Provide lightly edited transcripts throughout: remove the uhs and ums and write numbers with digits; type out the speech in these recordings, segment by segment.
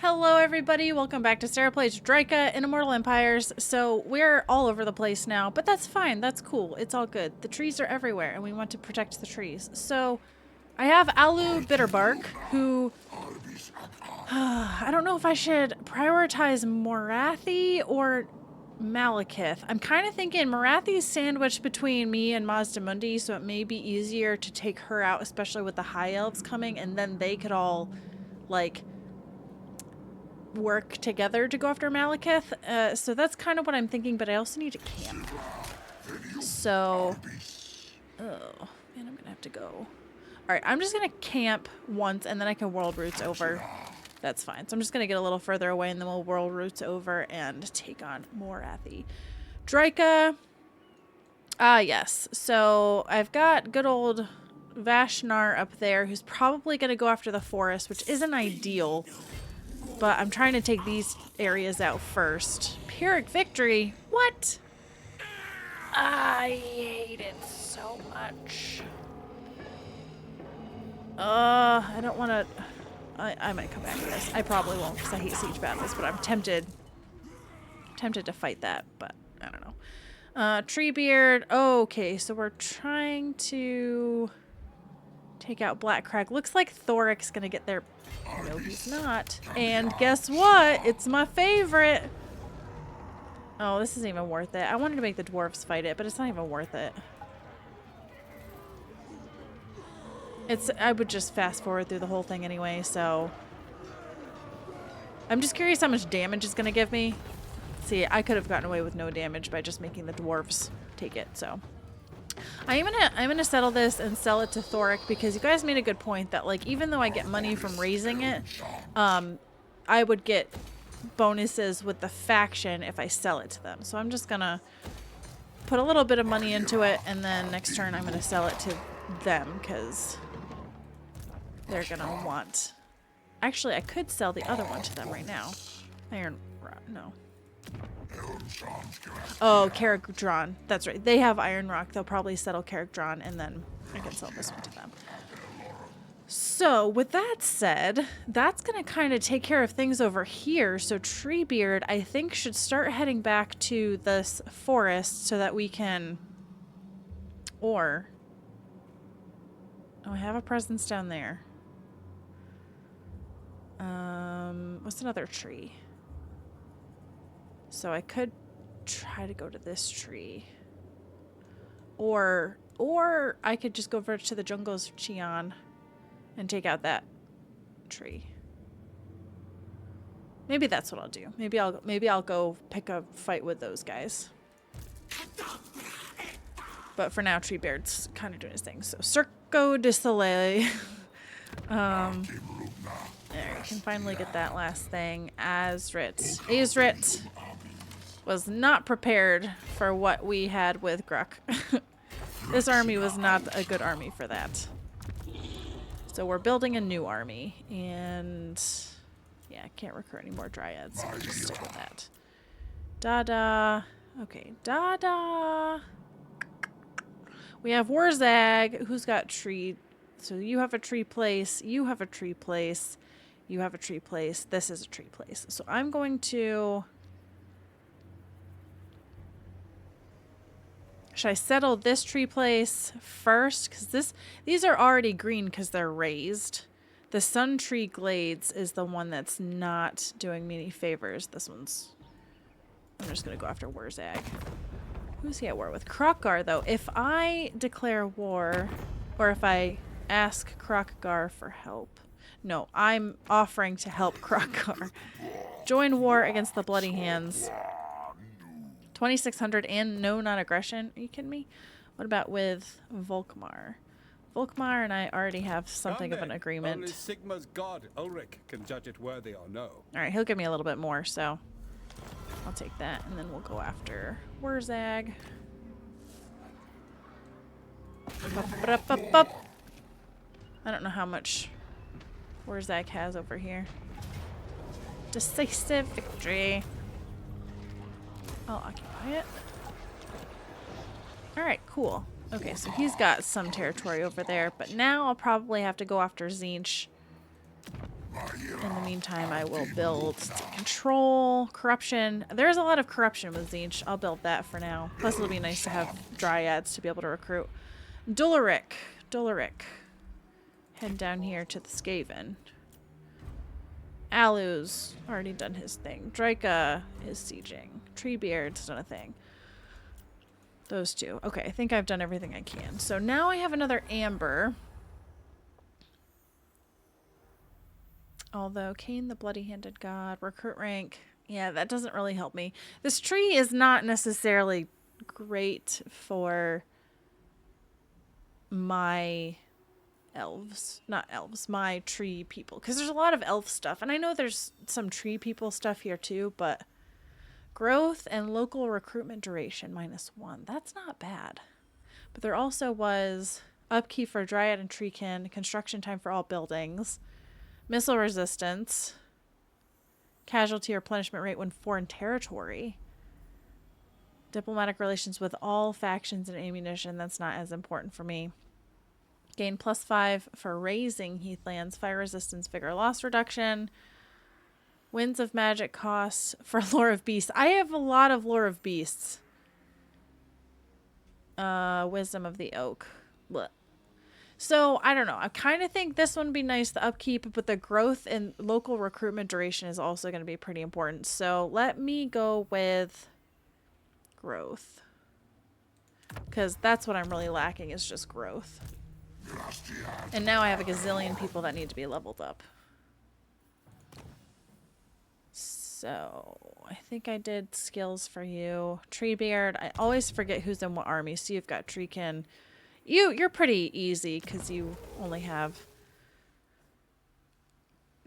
Hello everybody, welcome back to Sarah Plays Drycha in Immortal Empires. So we're all over the place now, but that's fine, that's cool, it's all good. The trees are everywhere and we want to protect the trees. So I have Alu Bitterbark, who I don't know if I should prioritize Morathi or Malekith. I'm kind of thinking Morathi's sandwiched between me and Mazdamundi, so it may be easier to take her out, especially with the High Elves coming, and then they could all, like, work together to go after Malekith. So that's kind of what I'm thinking, but I also need to camp. So, oh, man, I'm gonna have to go. Alright, I'm just gonna camp once, and then I can world roots over. That's fine. So I'm just gonna get a little further away, and then we'll world roots over and take on Morathi. Drycha. Ah, yes. So I've got good old Vashnar up there, who's probably gonna go after the forest, which isn't ideal. But I'm trying to take these areas out first. Pyrrhic victory? What? I hate it so much. I don't want to... I might come back to this. I probably won't because I hate siege battles, but I'm tempted to fight that, but I don't know. Treebeard. Okay, so we're trying to take out Black Crag. Looks like Thoric's gonna get there. No, he's not. And guess what? It's my favorite. Oh, this isn't even worth it. I wanted to make the dwarves fight it, but it's not even worth it. I would just fast forward through the whole thing anyway, so. I'm just curious how much damage it's gonna give me. See, I could have gotten away with no damage by just making the dwarves take it, so. I'm gonna settle this and sell it to Thoric because you guys made a good point that, like, even though I get money from raising it, I would get bonuses with the faction if I sell it to them. So I'm just gonna put a little bit of money into it, and then next turn I'm gonna sell it to them because they're gonna want. Actually, I could sell the other one to them right now. Iron Rock, no. Oh, Carrick-Drawn. That's right. They have Iron Rock. They'll probably settle Carrick-Drawn, and then I can sell this one to them. So, with that said, that's going to kind of take care of things over here. So, Treebeard, I think, should start heading back to this forest so that we can... Or... Oh, I have a presence down there. What's another tree? So I could try to go to this tree. Or I could just go over to the jungles of Qian and take out that tree. Maybe that's what I'll do. Maybe I'll go pick a fight with those guys. But for now, Treebeard's kind of doing his thing. So Circo de Soleil. There, you can finally get that last thing. Azrit was not prepared for what we had with Gruk. This army was not a good army for that. So we're building a new army, and yeah, I can't recruit any more dryads, so I'll just stick with that. Dada. Okay, Dada. We have Warzag, who's got tree. So you have a tree place, you have a tree place, you have a tree place, this is a tree place. So I'm going to... Should I settle this tree place first? Because these are already green because they're raised. The Sun Tree Glades is the one that's not doing me any favors. This one's... I'm just going to go after Warzag. Who's he at war with? Krokkar, though. If I declare war, or if I ask Krokkar for help... No, I'm offering to help Krokkar. Join war against the Bloody Hands. 2,600 and no non-aggression. Are you kidding me? What about with Volkmar? Volkmar and I already have something of an agreement. Only Sigma's god, Ulrich, can judge it worthy or no. Alright, he'll give me a little bit more, so I'll take that, and then we'll go after Warzag. I don't know how much Warzag has over here. Decisive victory. I'll occupy it. Alright, cool. Okay, so he's got some territory over there, but now I'll probably have to go after Tzeentch In the meantime, I will build control, corruption. There's a lot of corruption with Tzeentch. I'll build that for now. Plus, it'll be nice to have dryads to be able to recruit. Dularic. Head down here to the Skaven. Alu's already done his thing. Drycha is sieging. Treebeard's done a thing. Those two. Okay, I think I've done everything I can. So now I have another Amber. Although Cain the Bloody-Handed God, recruit rank. Yeah, that doesn't really help me. This tree is not necessarily great for my elves. Not elves, my tree people. Because there's a lot of elf stuff. And I know there's some tree people stuff here too, but growth and local recruitment duration -1. That's not bad. But there also was upkeep for Dryad and Treekin, construction time for all buildings, missile resistance, casualty or replenishment rate when foreign territory, diplomatic relations with all factions and ammunition. That's not as important for me. Gain +5 for raising Heathlands, fire resistance, vigor loss reduction, winds of magic costs for lore of beasts. I have a lot of lore of beasts. Wisdom of the oak. Blech. So, I don't know. I kind of think this one would be nice, the upkeep, but the growth and local recruitment duration is also going to be pretty important. So, let me go with growth. Because that's what I'm really lacking, is just growth. And now I have a gazillion people that need to be leveled up. So, I think I did skills for you. Treebeard. I always forget who's in what army. So, you've got Treekin. You're pretty easy because you only have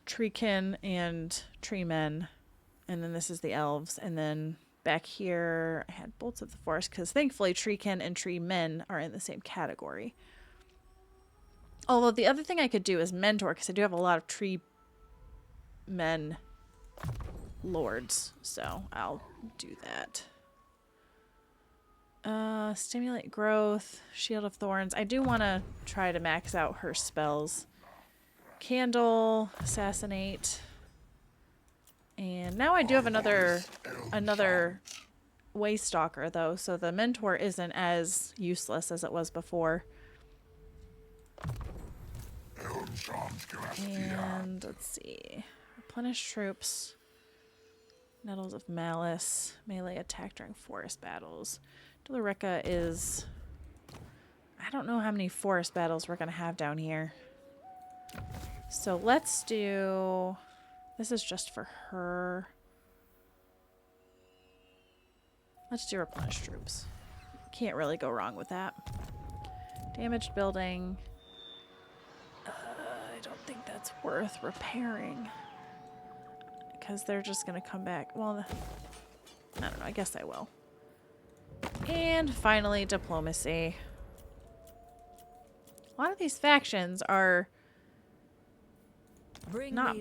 Treekin and Treemen, and then this is the elves, and then back here I had Bolts of the Forest because thankfully Treekin and Treemen are in the same category. Although the other thing I could do is mentor because I do have a lot of Treemen lords, so I'll do that. Stimulate growth, Shield of Thorns. I do want to try to max out her spells. Candle, Assassinate. And now I do have another Waystalker though, so the mentor isn't as useless as it was before. And let's see. Replenish troops. Nettles of Malice. Melee attack during forest battles. Drycha is... I don't know how many forest battles we're going to have down here. So let's do... This is just for her. Let's do replenish troops. Can't really go wrong with that. Damaged building. I don't think that's worth repairing. Because they're just going to come back. Well, I don't know. I guess I will. And finally, diplomacy. A lot of these factions are not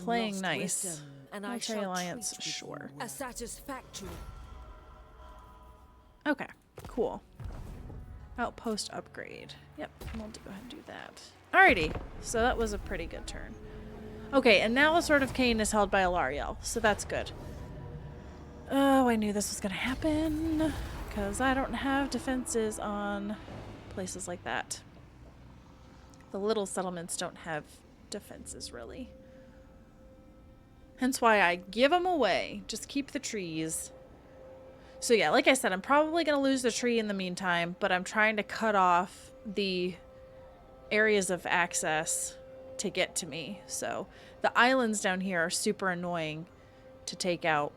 playing nice. Military alliance, sure. A satisfactory. Okay, cool. Outpost upgrade. Yep, we'll go ahead and do that. Alrighty, so that was a pretty good turn. Okay, and now the Sword of Cain is held by Alariel, so that's good. Oh, I knew this was gonna happen, because I don't have defenses on places like that. The little settlements don't have defenses, really. Hence why I give them away. Just keep the trees. So yeah, like I said, I'm probably going to lose the tree in the meantime, but I'm trying to cut off the areas of access to get to me. So the islands down here are super annoying to take out.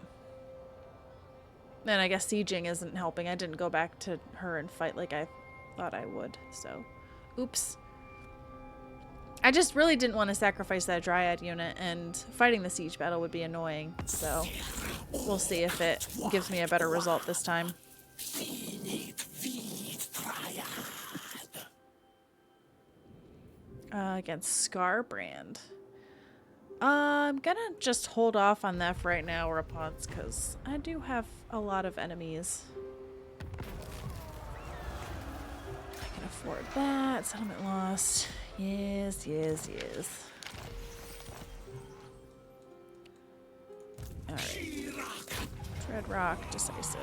And I guess sieging isn't helping. I didn't go back to her and fight like I thought I would. So, oops. I just really didn't want to sacrifice that Dryad unit, and fighting the siege battle would be annoying. So, we'll see if it gives me a better result this time. Against Scarbrand. I'm gonna just hold off on that for right now, Rapunzel, because I do have a lot of enemies. I can afford that. Settlement lost. Yes, yes, yes. Alright. Dread Rock, decisive.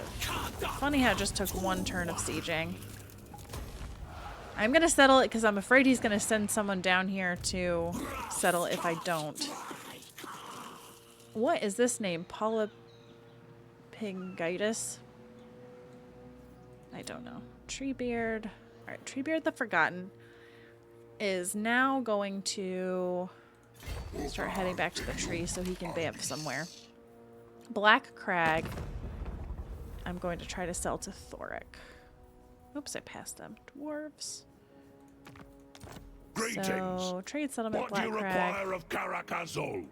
Funny how it just took one turn of sieging. I'm gonna settle it because I'm afraid he's gonna send someone down here to settle if I don't. What is this name? Polypingitis? I don't know. Treebeard. Alright, Treebeard the Forgotten is now going to start heading back to the tree so he can vamp somewhere. Black Crag, I'm going to try to sell to Thoric. Oops, I passed them. Dwarves. Greetings. So, trade settlement, What do Black you Crag, require of Karakazul?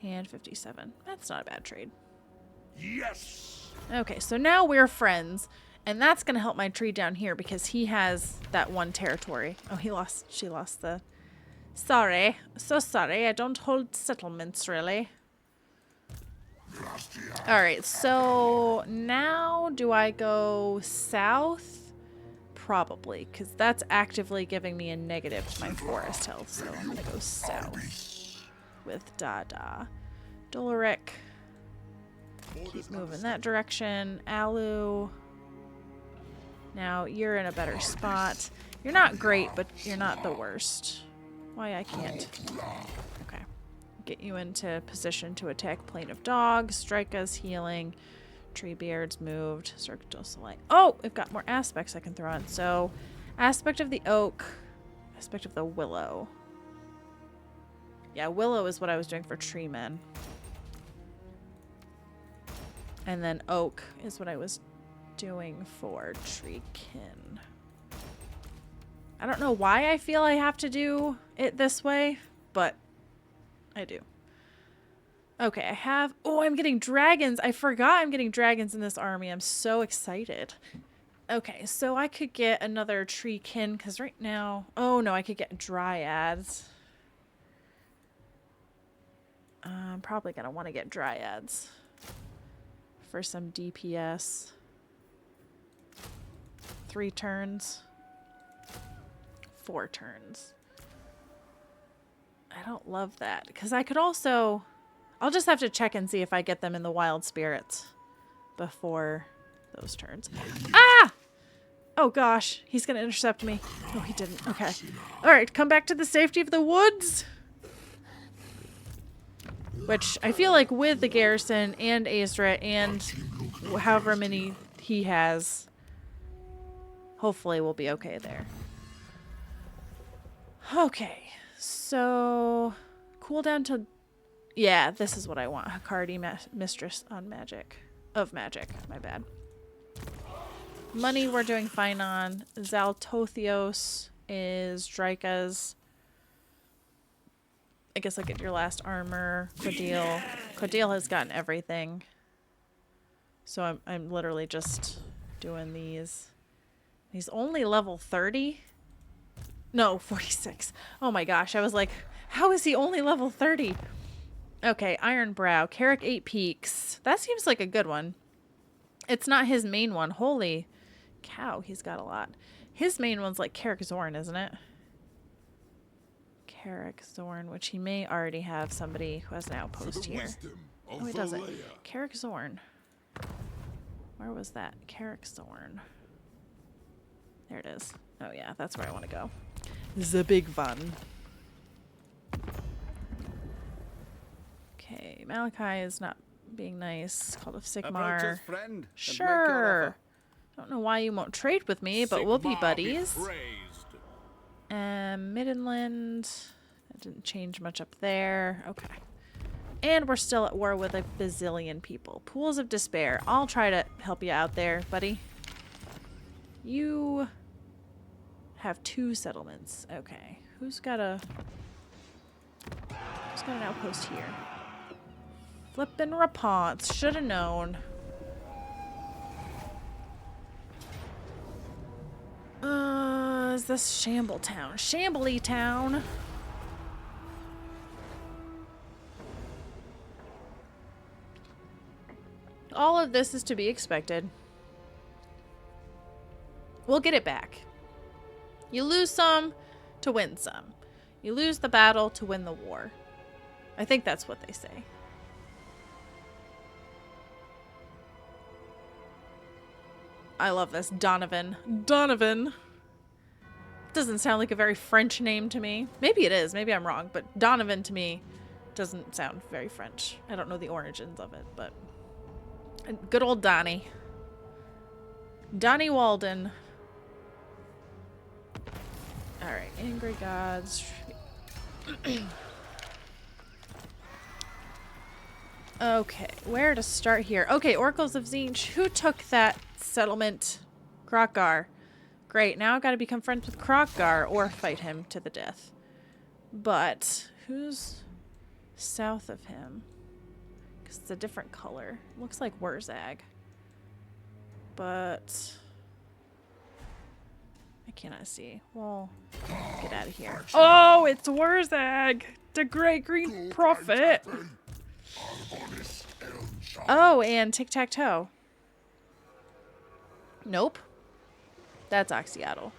and 57. That's not a bad trade. Yes. Okay, so now we're friends, and that's going to help my tree down here because he has that one territory. Oh, she lost the... Sorry. So sorry. I don't hold settlements, really. Alright, so now do I go south? Probably, because that's actively giving me a negative to my forest health, so I'm going to go south with Dada. Dolaric. Keep moving that direction. Alu. Now, you're in a better spot. You're not great, but you're not the worst. Why I can't. Okay. Get you into position to attack Plane of Dogs. Drycha's healing. Treebeard's moved. Cirque du Soleil. Oh! We've got more aspects I can throw on. So, aspect of the oak. Aspect of the willow. Yeah, willow is what I was doing for tree men. And then oak is what I was doing for treekin. I don't know why I feel I have to do it this way, but I do. Okay, I have... Oh, I'm getting dragons. I forgot I'm getting dragons in this army. I'm so excited. Okay, so I could get another treekin, because right now... Oh, no, I could get dryads. I'm probably going to want to get dryads for some DPS. 3 turns. 4 turns. I don't love that, because I could also... I'll just have to check and see if I get them in the wild spirits before those turns. Ah! Oh gosh, he's gonna intercept me. No, he didn't. Okay. Alright, come back to the safety of the woods! Which, I feel like with the garrison and Azra and however many he has, hopefully we'll be okay there. Okay, so cooldown to... Yeah, this is what I want. Hakardi, Mistress on Magic. Of Magic, my bad. Money we're doing fine on. Zaltothios is Drycha's. I guess I'll get your last armor. Quadil. Quadil has gotten everything. So I'm literally just doing these. He's only level 30? No, 46. Oh my gosh, I was like, how is he only level 30? Okay, Iron Brow. Carrick 8 Peaks. That seems like a good one. It's not his main one. Holy cow, he's got a lot. His main one's like Carrick Zorn, isn't it? Carrick Zorn, which he may already have somebody who has an outpost here. Oh, he doesn't. Carrick Zorn. Where was that? Carrick Zorn. There it is. Oh yeah, that's where I want to go. The big one. Okay, Malachi is not being nice. Called of Sigmar. Friend, Sure. Don't know why you won't trade with me, but we'll be buddies. Middenland. That didn't change much up there. Okay. And we're still at war with a bazillion people. Pools of Despair. I'll try to help you out there, buddy. You have 2 settlements. Okay. Who's got an outpost here? Flippin' Raponce. Should have known. Is this Shambletown? Shambly Town. All of this is to be expected. We'll get it back. You lose some to win some. You lose the battle to win the war. I think that's what they say. I love this. Donovan. Donovan. Doesn't sound like a very French name to me. Maybe it is. Maybe I'm wrong. But Donovan to me doesn't sound very French. I don't know the origins of it, but... Good old Donnie. Donnie Walden. Alright, angry gods. Okay, where to start here? Okay, Oracles of Tzeentch. Who took that settlement? Krokgar. Great, now I've got to become friends with Krokgar or fight him to the death. But who's south of him? Because it's a different color. Looks like Wurzag. But I cannot see. Well, get out of here. Oh, it's Wurzag! The Great Green Prophet! Oh, and Tic-Tac-Toe. Nope. That's Oxyatl.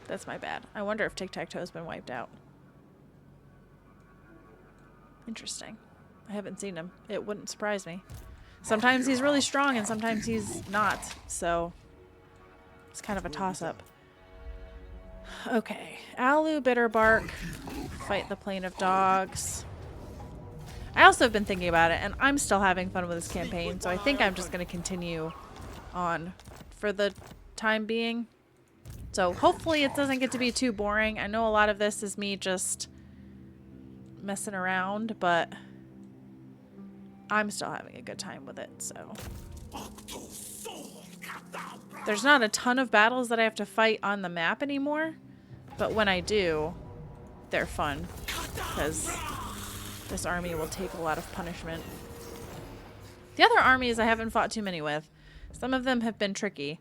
That's my bad. I wonder if Tic-Tac-Toe's been wiped out. Interesting. I haven't seen him. It wouldn't surprise me. Sometimes he's really strong and sometimes he's not. So it's kind of a toss-up. Okay. Alu Bitterbark. Fight the Plane of Dogs. I also have been thinking about it, and I'm still having fun with this campaign, so I think I'm just going to continue on for the time being. So hopefully it doesn't get to be too boring. I know a lot of this is me just messing around, but I'm still having a good time with it, so. There's not a ton of battles that I have to fight on the map anymore, but when I do, they're fun, because this army will take a lot of punishment. The other armies I haven't fought too many with. Some of them have been tricky.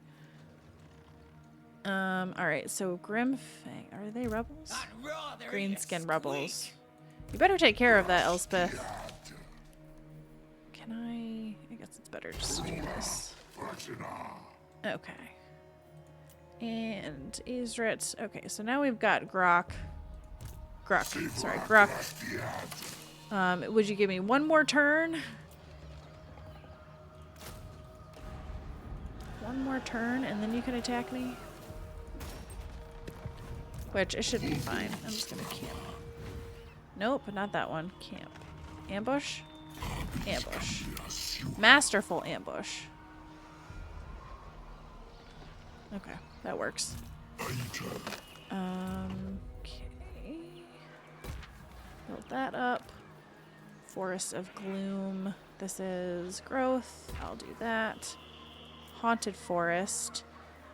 Alright, so Grimfang. Are they rebels? Greenskin rebels. You better take care of that, Elspeth. Can I guess it's better just to do this. Okay. And Isrit. Okay, so now we've got Grok. Sorry, Grok. Would you give me one more turn? One more turn, and then you can attack me? Which, it should be fine. I'm just gonna camp. Nope, not that one. Camp. Ambush? Ambush. Masterful ambush. Okay, that works. Okay. Build that up. Forest of Gloom. This is growth. I'll do that. Haunted Forest.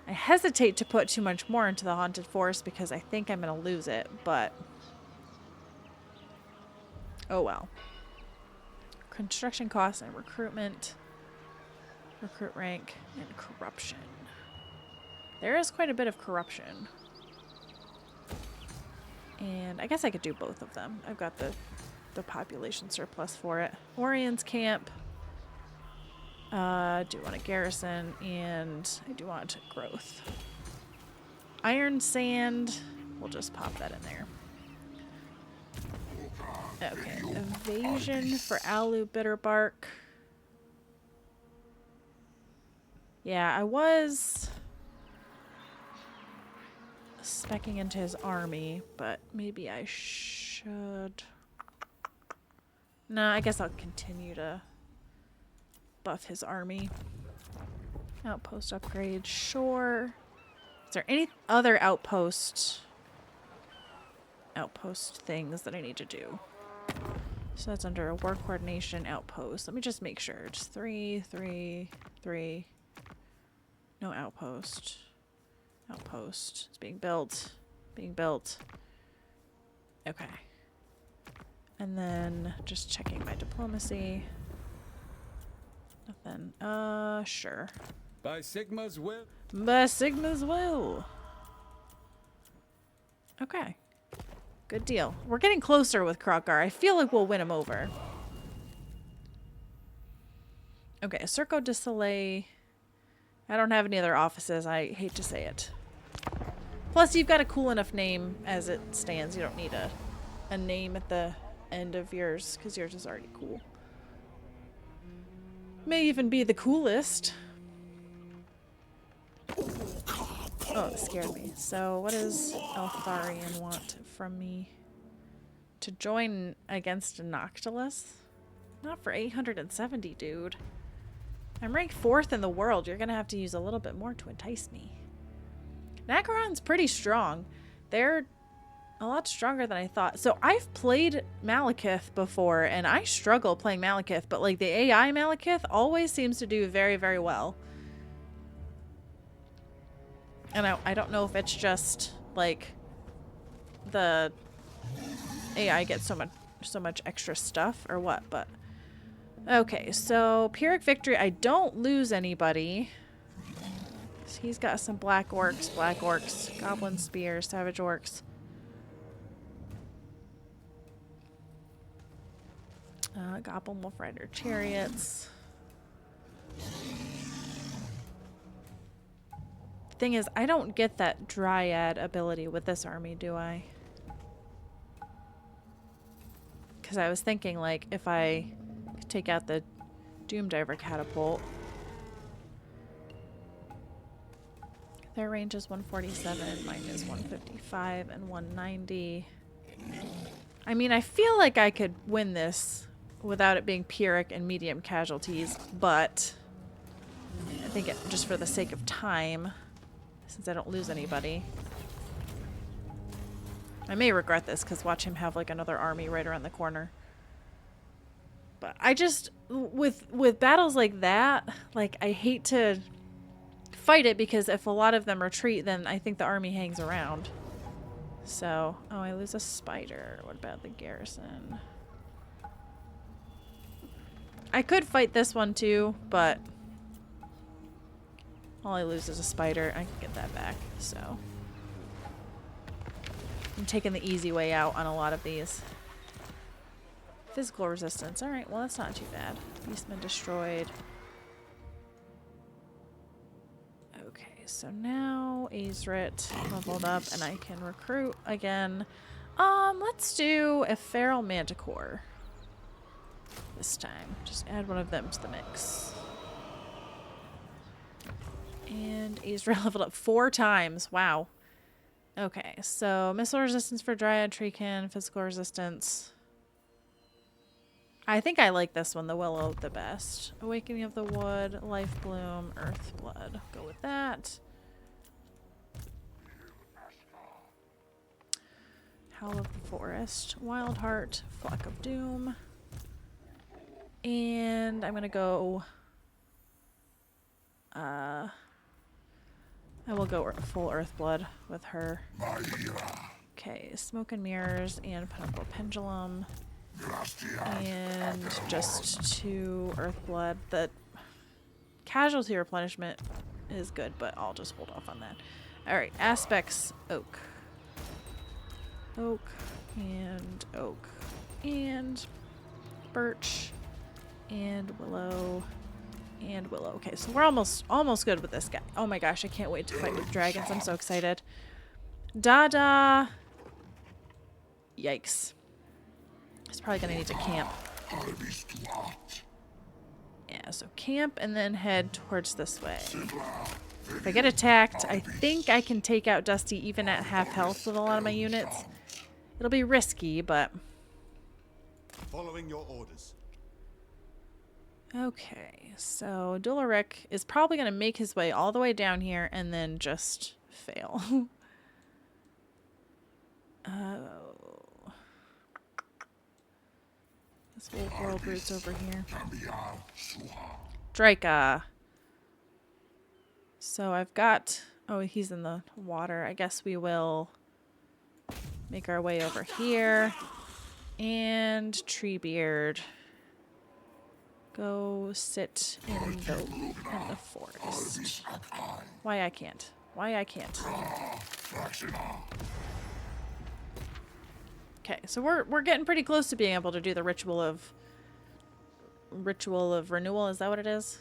I hesitate to put too much more into the Haunted Forest because I think I'm going to lose it, but oh well. Construction costs and recruitment. Recruit rank and corruption. There is quite a bit of corruption. And I guess I could do both of them. I've got the population surplus for it. Orion's camp. I do want a garrison, and I do want growth. Iron sand. We'll just pop that in there. Okay, evasion for Alu Bitterbark. Yeah, I was specking into his army, but maybe I should. No, I guess I'll continue to buff his army. Outpost upgrade, sure. Is there any other outpost things that I need to do? So that's under a war coordination outpost. Let me just make sure. Just 3, 3, 3. No outpost. Outpost. It's being built. Being built. Okay. And then just checking my diplomacy. Nothing. Sure. By Sigma's will. By Sigma's will. Okay. Good deal. We're getting closer with Krokgar. I feel like we'll win him over. Okay, Circo de Soleil. I don't have any other offices. I hate to say it. Plus, you've got a cool enough name as it stands. You don't need a name at the end of yours, because yours is already cool. May even be the coolest. Oh, it scared me. So what does Eltharion want from me? To join against a Noctilus? Not for 870, dude. I'm ranked 4th in the world. You're going to have to use a little bit more to entice me. Nakaron's pretty strong. They're a lot stronger than I thought. So I've played Malekith before, and I struggle playing Malekith, but like the AI Malekith always seems to do very, very well. And I don't know if it's just like the AI gets so much extra stuff or what, but okay. So Pyrrhic Victory, I don't lose anybody. So he's got some black orcs, goblin spears, savage orcs. Goblin wolf rider chariots. Thing is, I don't get that Dryad ability with this army, do I? Because I was thinking, like, if I could take out the Doomdiver catapult. Their range is 147, mine is 155 and 190. I mean, I feel like I could win this without it being Pyrrhic and medium casualties, but I think just for the sake of time, since I don't lose anybody. I may regret this because watch him have like another army right around the corner. But I just, with battles like that, like I hate to fight it because if a lot of them retreat, then I think the army hangs around. So, oh, I lose a spider. What about the garrison? I could fight this one too, but all I lose is a spider. I can get that back, so. I'm taking the easy way out on a lot of these. Physical resistance. Alright, well that's not too bad. Beastmen destroyed. Okay, so now Azrit leveled up and I can recruit again. Let's do a Feral Manticore. This time. Just add one of them to the mix. And Azrael leveled up 4 times. Wow. Okay, so missile resistance for Dryad, Treecan, physical resistance. I think I like this one, the Willow, the best. Awakening of the Wood, Life Bloom, Earth Blood. Go with that. Howl of the Forest, Wild Heart, Flock of Doom. And I'm gonna go I will go full Earthblood with her. Okay, Smoke and Mirrors and Pinnacle Pendulum. And just 2 Earthblood. The casualty replenishment is good, but I'll just hold off on that. Alright, aspects, Oak. Oak and Oak. And Birch and Willow. And Willow. Okay, so we're almost good with this guy. Oh my gosh, I can't wait to fight with dragons. I'm so excited. Dada. Yikes. He's probably gonna need to camp. Yeah, so camp and then head towards this way. If I get attacked, I think I can take out Dusty even at half health with a lot of my units. It'll be risky, but... Following your orders. Okay, so Dularic is probably going to make his way all the way down here and then just fail. Oh. This Wolf World Root's over here. Drycha. So I've got... Oh, he's in the water. I guess we will make our way over here. And Treebeard. Go sit in the forest. Why I can't? Why I can't? Okay, so we're getting pretty close to being able to do the ritual of renewal. Is that what it is?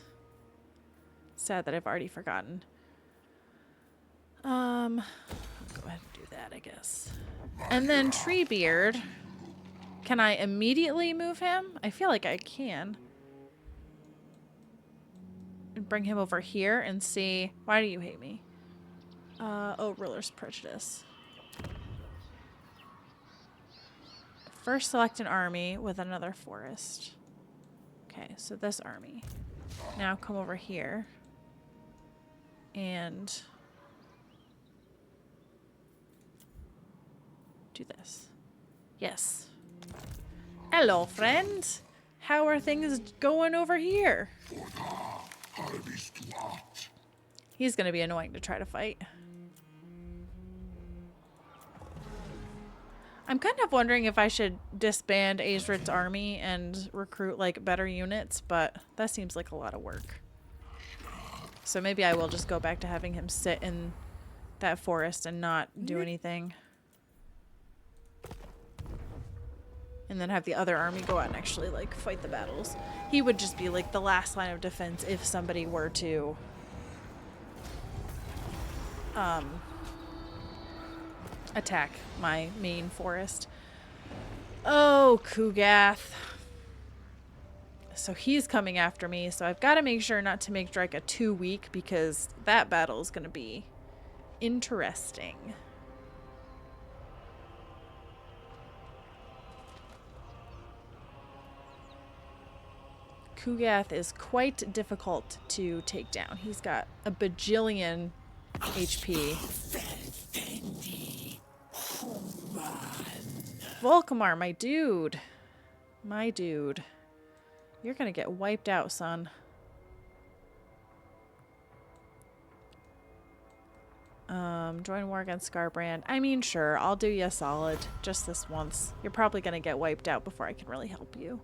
Sad that I've already forgotten. I'll go ahead and do that, I guess. And then Treebeard. Can I immediately move him? I feel like I can. And bring him over here and see. Why do you hate me? Oh, ruler's prejudice. First select an army with another forest. Okay, so this army. Now come over here. And do this. Yes. Hello, friend. How are things going over here? He's gonna be annoying to try to fight. I'm kind of wondering if I should disband Azrit's army and recruit like better units, but that seems like a lot of work. So maybe I will just go back to having him sit in that forest and not do anything. And then have the other army go out and actually like fight the battles. He would just be like the last line of defense if somebody were to attack my main forest. Oh, Kugath. So he's coming after me, so I've got to make sure not to make Drycha too weak because that battle is going to be interesting. Kugath is quite difficult to take down. He's got a bajillion HP. Volkamar, my dude. My dude. You're gonna get wiped out, son. Join war against Scarbrand. I mean, sure, I'll do you a solid. Just this once. You're probably gonna get wiped out before I can really help you.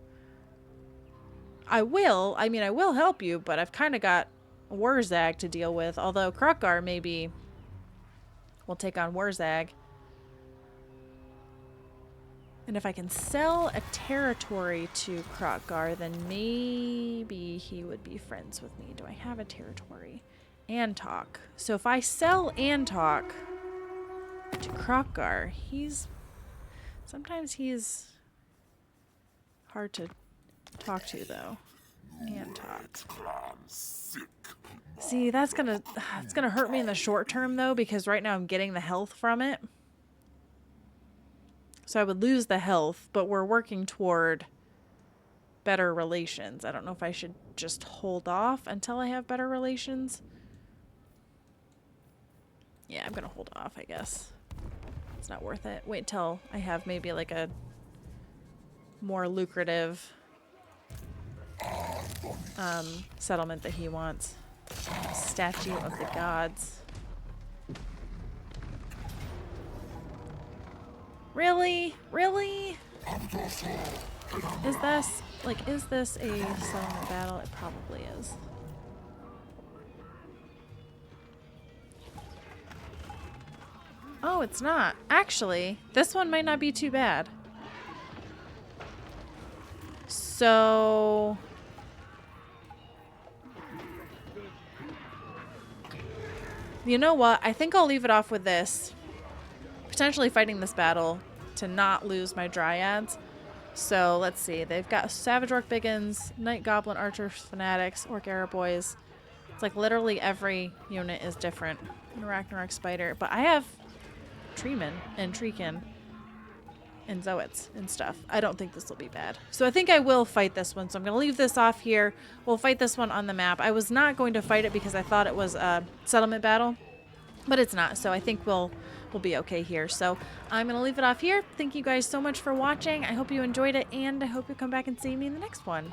I will help you, but I've kind of got Wurzag to deal with. Although Krokkar maybe will take on Wurzag. And if I can sell a territory to Krokkar, then maybe he would be friends with me. Do I have a territory? Antok. So if I sell Antok to Krokkar, sometimes he's hard to talk to though. Antok. See, it's gonna hurt me in the short term though, because right now I'm getting the health from it. So I would lose the health, but we're working toward better relations. I don't know if I should just hold off until I have better relations. Yeah, I'm gonna hold off, I guess. It's not worth it. Wait till I have maybe like a more lucrative settlement that he wants. Statue of the Gods. Really? Really? Is this a settlement battle? It probably is. Oh, it's not. Actually, this one might not be too bad. So you know what? I think I'll leave it off with this. Potentially fighting this battle to not lose my Dryads. So let's see. They've got Savage Orc Biggins, Knight Goblin Archers Fanatics, Orc Arrow Boys. It's like literally every unit is different. And Ragnarok Spider. But I have Treeman and Treekin and Zoets and stuff. I don't think this will be bad. So I think I will fight this one. So I'm going to leave this off here. We'll fight this one on the map. I was not going to fight it because I thought it was a settlement battle. But it's not. So I think we'll be okay here. So I'm going to leave it off here. Thank you guys so much for watching. I hope you enjoyed it, and I hope you come back and see me in the next one.